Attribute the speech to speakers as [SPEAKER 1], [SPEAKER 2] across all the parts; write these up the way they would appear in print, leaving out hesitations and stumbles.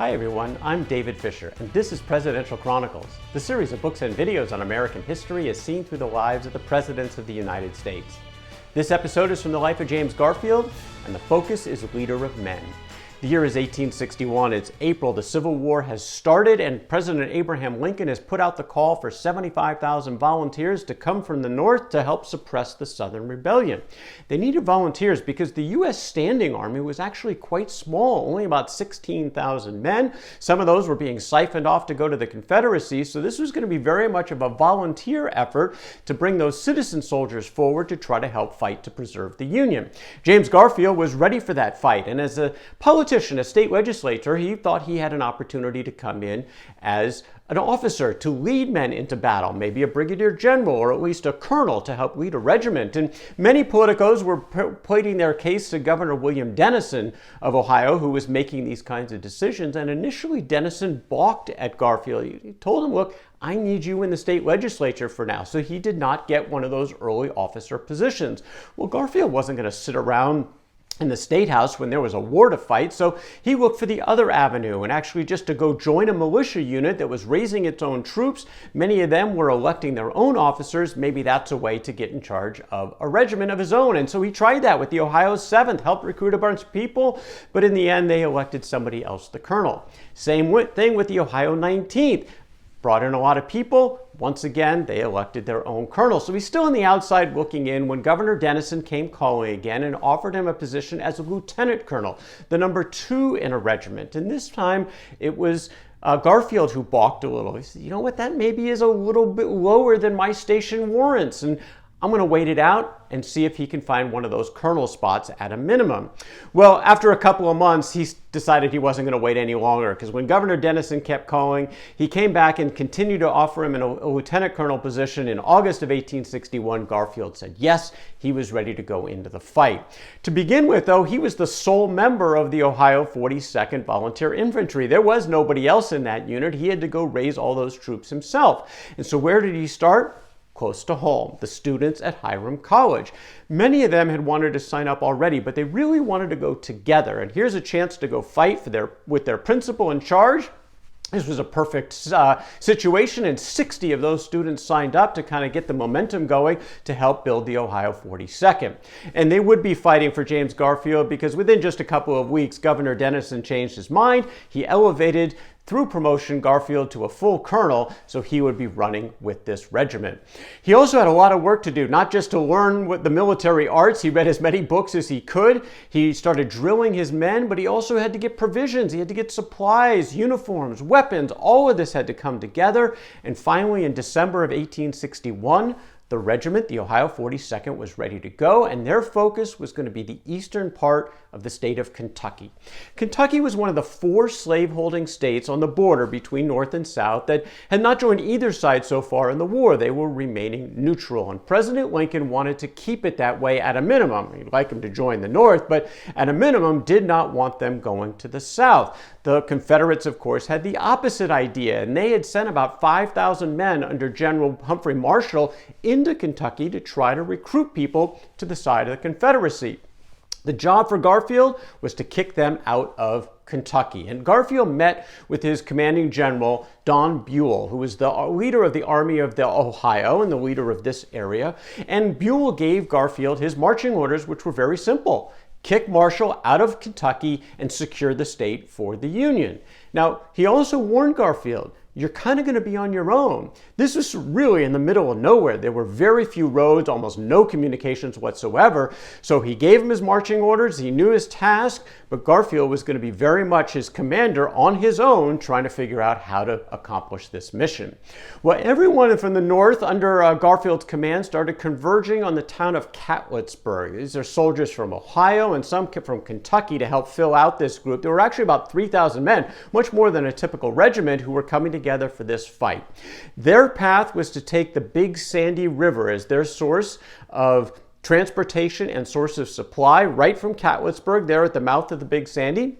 [SPEAKER 1] Hi everyone, I'm David Fisher, and this is Presidential Chronicles, the series of books and videos on American history as seen through the lives of the presidents of the United States. This episode is from the life of James Garfield, and the focus is Leader of Men. The year is 1861, it's April, the Civil War has started, and President Abraham Lincoln has put out the call for 75,000 volunteers to come from the North to help suppress the Southern Rebellion. They needed volunteers because the U.S. standing army was actually quite small, only about 16,000 men. Some of those were being siphoned off to go to the Confederacy, so this was going to be very much of a volunteer effort to bring those citizen soldiers forward to try to help fight to preserve the Union. James Garfield was ready for that fight, and as a politician, a state legislator, he thought he had an opportunity to come in as an officer to lead men into battle, maybe a brigadier general or at least a colonel to help lead a regiment. And many politicos were pleading their case to Governor William Dennison of Ohio, who was making these kinds of decisions. And initially, Dennison balked at Garfield. He told him, look, I need you in the state legislature for now. So he did not get one of those early officer positions. Well, Garfield wasn't going to sit around in the State House when there was a war to fight, so he looked for the other avenue and actually just to go join a militia unit that was raising its own troops. Many of them were electing their own officers. Maybe that's a way to get in charge of a regiment of his own. And so he tried that with the Ohio 7th, helped recruit a bunch of people, but in the end they elected somebody else the colonel. Same thing with the Ohio 19th. Brought in a lot of people. Once again, they elected their own colonel. So he's still on the outside looking in when Governor Dennison came calling again and offered him a position as a lieutenant colonel, the number 2 in a regiment. And this time it was Garfield who balked a little. He said, you know what, that maybe is a little bit lower than my station warrants, and I'm going to wait it out and see if he can find one of those colonel spots at a minimum. Well, after a couple of months, he decided he wasn't going to wait any longer, because when Governor Dennison kept calling, he came back and continued to offer him a lieutenant colonel position. In August of 1861, Garfield said yes, he was ready to go into the fight. To begin with, though, he was the sole member of the Ohio 42nd Volunteer Infantry. There was nobody else in that unit. He had to go raise all those troops himself. And so where did he start? Close to home, the students at Hiram College. Many of them had wanted to sign up already, but they really wanted to go together. And here's a chance to go fight with their principal in charge. This was a perfect situation, and 60 of those students signed up to kind of get the momentum going to help build the Ohio 42nd. And they would be fighting for James Garfield because within just a couple of weeks, Governor Dennison changed his mind. He elevated through promotion Garfield to a full colonel, so he would be running with this regiment. He also had a lot of work to do, not just to learn what the military arts. He read as many books as he could. He started drilling his men, but he also had to get provisions. He had to get supplies, uniforms, weapons. All of this had to come together. And finally, in December of 1861, the regiment, the Ohio 42nd, was ready to go, and their focus was going to be the eastern part of the state of Kentucky. Kentucky was one of the 4 slaveholding states on the border between North and South that had not joined either side so far in the war. They were remaining neutral, and President Lincoln wanted to keep it that way at a minimum. He'd like them to join the North, but at a minimum did not want them going to the South. The Confederates, of course, had the opposite idea, and they had sent about 5,000 men under General Humphrey into Kentucky to try to recruit people to the side of the Confederacy. The job for Garfield was to kick them out of Kentucky. And Garfield met with his commanding general, Buell, who was the leader of the Army of the Ohio and the leader of this area. And Buell gave Garfield his marching orders, which were very simple. Kick Marshall out of Kentucky and secure the state for the Union. Now, he also warned Garfield, you're kind of going to be on your own. This was really in the middle of nowhere. There were very few roads, almost no communications whatsoever. So he gave him his marching orders. He knew his task, but Garfield was going to be very much his commander on his own, trying to figure out how to accomplish this mission. Well, everyone from the North under Garfield's command started converging on the town of Catlettsburg. These are soldiers from Ohio and some from Kentucky to help fill out this group. There were actually about 3,000 men, much more than a typical regiment, who were coming together for this fight. Their path was to take the Big Sandy River as their source of transportation and source of supply right from Catlettsburg, there at the mouth of the Big Sandy.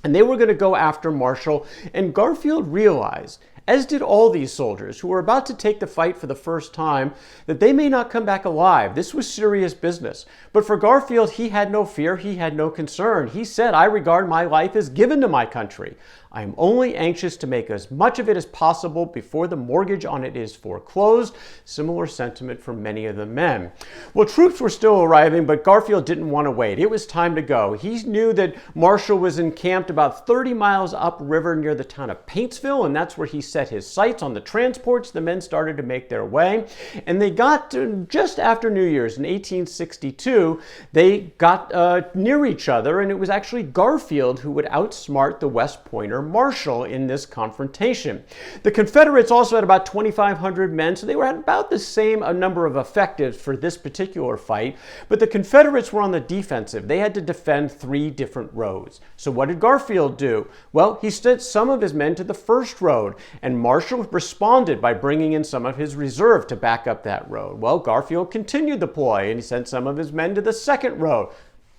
[SPEAKER 1] And they were going to go after Marshall. And Garfield realized as did all these soldiers who were about to take the fight for the first time, that they may not come back alive. This was serious business. But for Garfield, he had no fear, he had no concern. He said, "I regard my life as given to my country. I am only anxious to make as much of it as possible before the mortgage on it is foreclosed." Similar sentiment from many of the men. Well, troops were still arriving, but Garfield didn't want to wait. It was time to go. He knew that Marshall was encamped about 30 miles upriver near the town of Paintsville, and that's where he set his sights on the transports. The men started to make their way, and they got to just after New Year's in 1862. They got near each other, and it was actually Garfield who would outsmart the West Pointer Marshall in this confrontation. The Confederates also had about 2,500 men, so they were at about the same number of effectives for this particular fight, but the Confederates were on the defensive. They had to defend 3 different roads. So what did Garfield do? Well, he sent some of his men to the first road, and Marshall responded by bringing in some of his reserve to back up that road. Well, Garfield continued the ploy, and he sent some of his men to the second road.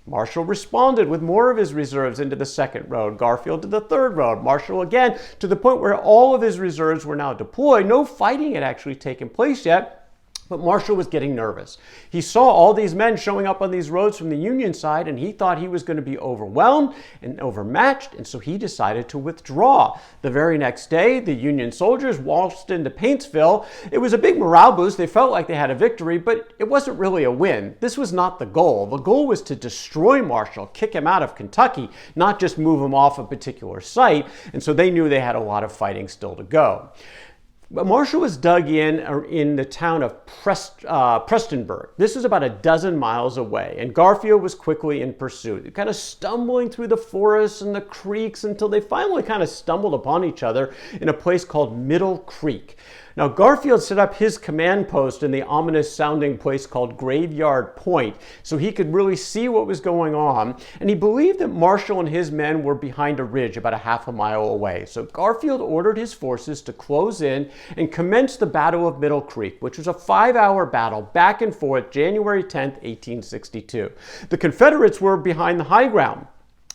[SPEAKER 1] Marshall responded with more of his reserves into the second road, Garfield to the third road, Marshall again, to the point where all of his reserves were now deployed. No fighting had actually taken place yet, but Marshall was getting nervous. He saw all these men showing up on these roads from the Union side, and he thought he was going to be overwhelmed and overmatched, and so he decided to withdraw. The very next day, the Union soldiers waltzed into Paintsville. It was a big morale boost. They felt like they had a victory, but it wasn't really a win. This was not the goal. The goal was to destroy Marshall, kick him out of Kentucky, not just move him off a particular site, and so they knew they had a lot of fighting still to go. But Marshall was dug in the town of Prestonburg. This is about a dozen miles away, and Garfield was quickly in pursuit, kind of stumbling through the forests and the creeks until they finally kind of stumbled upon each other in a place called Middle Creek. Now, Garfield set up his command post in the ominous sounding place called Graveyard Point so he could really see what was going on, and he believed that Marshall and his men were behind a ridge about a half a mile away. So Garfield ordered his forces to close in and commence the Battle of Middle Creek, which was a 5-hour battle back and forth, January 10th, 1862. The Confederates were behind the high ground,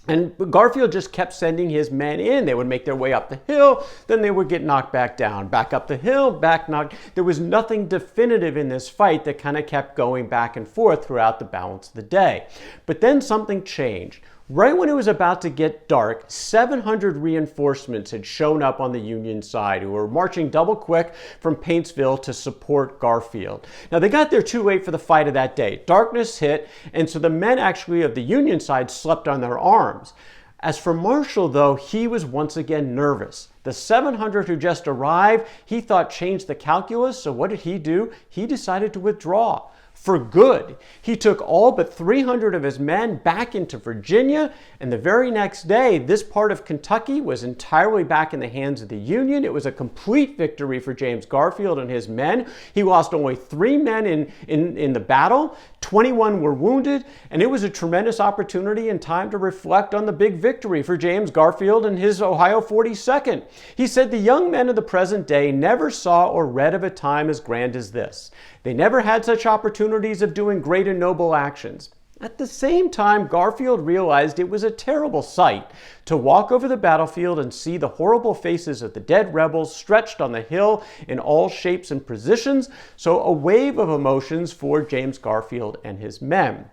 [SPEAKER 1] and Garfield just kept sending his men in. They would make their way up the hill, then they would get knocked back down, back up the hill, back knocked. There was nothing definitive in this fight that kind of kept going back and forth throughout the balance of the day. But then something changed. Right when it was about to get dark, 700 reinforcements had shown up on the Union side who were marching double quick from Paintsville to support Garfield. Now, they got there too late for the fight of that day. Darkness hit, and so the men actually of the Union side slept on their arms. As for Marshall, though, he was once again nervous. The 700 who just arrived, he thought changed the calculus, so what did he do? He decided to withdraw. For good. He took all but 300 of his men back into Virginia, and the very next day, this part of Kentucky was entirely back in the hands of the Union. It was a complete victory for James Garfield and his men. He lost only 3 men in the battle. 21 were wounded, and it was a tremendous opportunity and time to reflect on the big victory for James Garfield and his Ohio 42nd. He said, "The young men of the present day never saw or read of a time as grand as this. They never had such opportunities of doing great and noble actions." At the same time, Garfield realized it was a terrible sight to walk over the battlefield and see the horrible faces of the dead rebels stretched on the hill in all shapes and positions, so a wave of emotions for James Garfield and his men.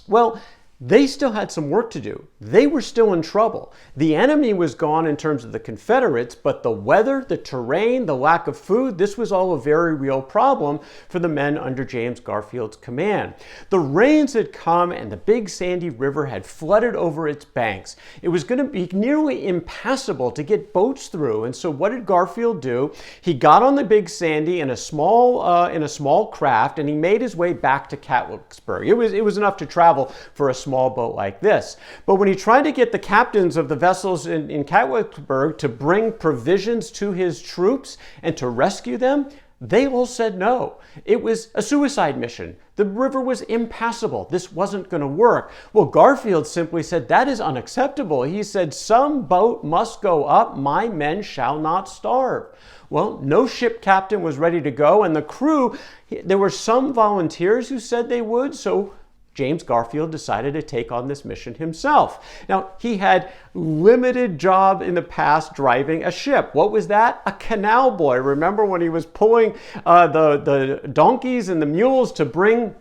[SPEAKER 1] Well, they still had some work to do. They were still in trouble. The enemy was gone in terms of the Confederates, but the weather, the terrain, the lack of food, this was all a very real problem for the men under James Garfield's command. The rains had come and the Big Sandy River had flooded over its banks. It was going to be nearly impassable to get boats through, and so what did Garfield do? He got on the Big Sandy in a small craft, and he made his way back to Catlettsburg. It was enough to travel for a small boat like this. But when he tried to get the captains of the vessels in Catlettsburg to bring provisions to his troops and to rescue them, they all said no. It was a suicide mission. The river was impassable. This wasn't going to work. Well, Garfield simply said, "That is unacceptable." He said, "Some boat must go up. My men shall not starve." Well, no ship captain was ready to go, and the crew, there were some volunteers who said they would, so James Garfield decided to take on this mission himself. Now, he had limited job in the past driving a ship. What was that? A canal boy. Remember when he was pulling the donkeys and the mules to bring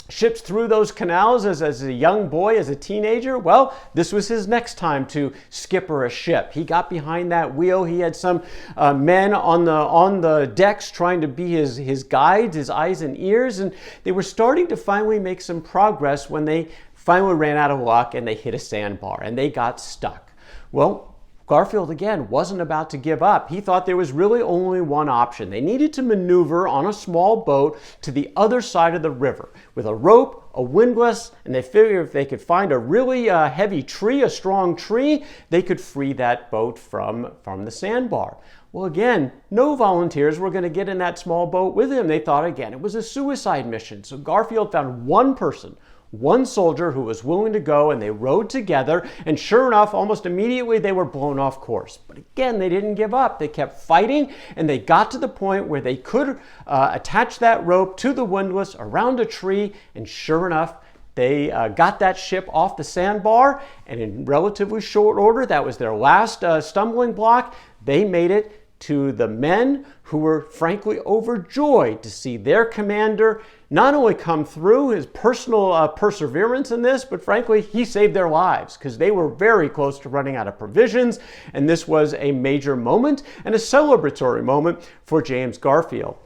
[SPEAKER 1] ships through those canals as a young boy, as a teenager? Well, this was his next time to skipper a ship. He got behind that wheel. He had some men on the decks trying to be his guides, his eyes and ears, and they were starting to finally make some progress when they finally ran out of luck and they hit a sandbar and they got stuck. Well, Garfield, again, wasn't about to give up. He thought there was really only one option. They needed to maneuver on a small boat to the other side of the river with a rope, a windlass, and they figured if they could find a really heavy tree, a strong tree, they could free that boat from the sandbar. Well, again, no volunteers were going to get in that small boat with him. They thought, again, it was a suicide mission. So Garfield found one person, one soldier who was willing to go, and they rowed together, and sure enough, almost immediately they were blown off course. But again, they didn't give up. They kept fighting, and they got to the point where they could attach that rope to the windlass around a tree, and sure enough, they got that ship off the sandbar, and in relatively short order, that was their last stumbling block. They made it to the men who were frankly overjoyed to see their commander not only come through his personal perseverance in this, but frankly, he saved their lives because they were very close to running out of provisions. And this was a major moment and a celebratory moment for James Garfield.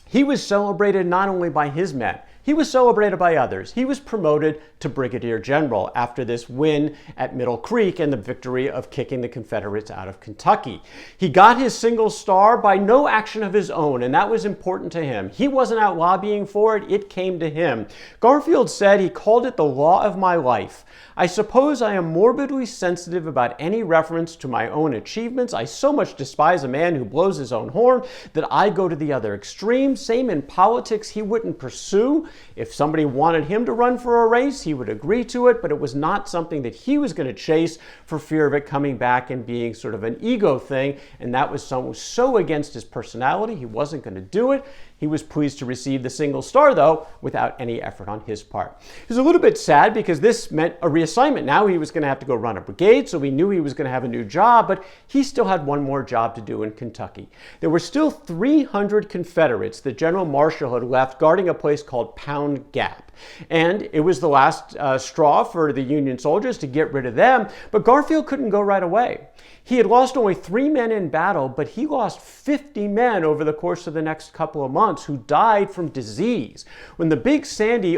[SPEAKER 1] He was celebrated not only by his men, he was celebrated by others. He was promoted to Brigadier General after this win at Middle Creek and the victory of kicking the Confederates out of Kentucky. He got his single star by no action of his own, and that was important to him. He wasn't out lobbying for it, it came to him. Garfield said he called it the law of my life. I suppose I am morbidly sensitive about any reference to my own achievements. I so much despise a man who blows his own horn that I go to the other extreme. Same in politics, he wouldn't pursue. If somebody wanted him to run for a race, he would agree to it, but it was not something that he was going to chase for fear of it coming back and being sort of an ego thing, and that was so against his personality, he wasn't going to do it. He was pleased to receive the single star, though, without any effort on his part. He was a little bit sad because this meant a reassignment. Now he was going to have to go run a brigade, so we knew he was going to have a new job, but he still had one more job to do in Kentucky. There were still 300 Confederates that General Marshall had left guarding a place called Pound Gap. And it was the last straw for the Union soldiers to get rid of them, but Garfield couldn't go right away. He had lost only 3 men in battle, but he lost 50 men over the course of the next couple of months who died from disease. When the Big Sandy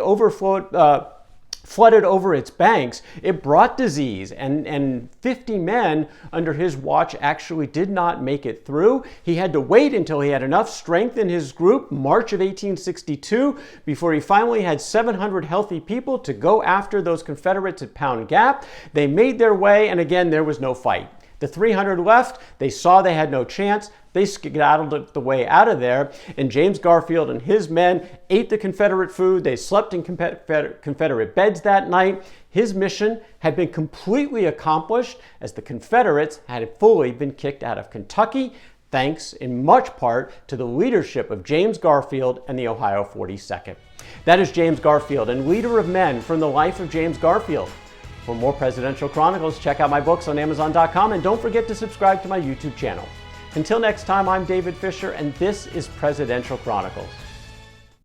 [SPEAKER 1] flooded over its banks, it brought disease, and 50 men under his watch actually did not make it through. He had to wait until he had enough strength in his group, March of 1862, before he finally had 700 healthy people to go after those Confederates at Pound Gap. They made their way, and again, there was no fight. The 300 left, they saw they had no chance. They skedaddled the way out of there, and James Garfield and his men ate the Confederate food. They slept in Confederate beds that night. His mission had been completely accomplished as the Confederates had fully been kicked out of Kentucky, thanks in much part to the leadership of James Garfield and the Ohio 42nd. That is James Garfield, and leader of men from the life of James Garfield. For more Presidential Chronicles, check out my books on Amazon.com, and don't forget to subscribe to my YouTube channel. Until next time, I'm David Fisher, and this is Presidential Chronicles.